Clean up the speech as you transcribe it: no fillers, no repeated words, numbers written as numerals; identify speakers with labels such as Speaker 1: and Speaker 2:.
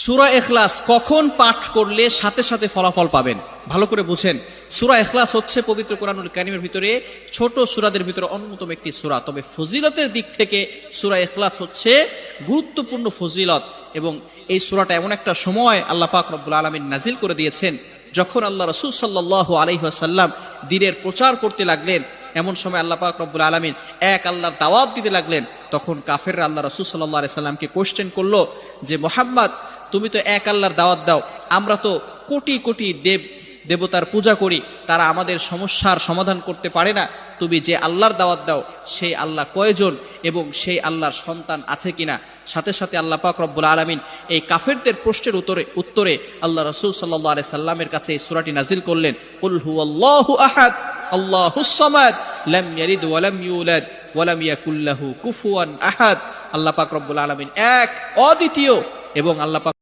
Speaker 1: সূরা ইখলাস কখন পাঠ করলে সাথে সাথে ফলাফল পাবেন, ভালো করে বুঝেন। সূরা ইখলাস হচ্ছে পবিত্র কোরআনুল কারীমের ভিতরে ছোট সূরাদের ভিতরে অন্যতম একটি সূরা। তবে ফজিলতের দিক থেকে সূরা ইখলাস হচ্ছে গুরুত্বপূর্ণ ফজিলত, এবং এই সূরাটা এমন একটা সময় আল্লাহ পাক রব্বুল আলামিন নাজিল করে দিয়েছেন যখন আল্লাহ রাসূল সাল্লাল্লাহু আলাইহি ওয়াসাল্লাম দ্বীনের প্রচার করতে লাগলেন। এমন সময় আল্লাহ পাক রব্বুল আলামিন এক আল্লাহর দাওয়াত দিতে লাগলেন। তখন কাফেররা আল্লাহ রাসূল সাল্লাল্লাহু আলাইহি সাল্লামকে কোশ্চেন করলো যে মুহাম্মদ, তুমি তো এক আল্লাহর দাওয়াত দাও, আমরা তো কোটি কোটি দেবতার পূজা করি, তারা আমাদের সমস্যার সমাধান করতে পারে না। তুমি যে আল্লাহর দাওয়াত দাও সেই আল্লাহ কয়জন এবং সেই আল্লাহর সন্তান আছে কিনা? সাথে সাথে আল্লাহ পাক রব্বুল আলামিন এই কাফেরদের প্রশ্নের উত্তরে আল্লাহ রাসূল সাল্লাল্লাহু আলাইহি সাল্লামের কাছে এই সূরাটি নাজিল করলেন, কুল হুয়াল্লাহু আহাদ আল্লাহুস সামাদ লাম ইয়ালিদ ওয়া লাম ইউলাদ ওয়া লাম ইয়াকুল লাহু কুফুয়ান আহাদ। আল্লাহ পাক রব্বুল আলামিন এক, অদ্বিতীয়, এবং আল্লাহ পাক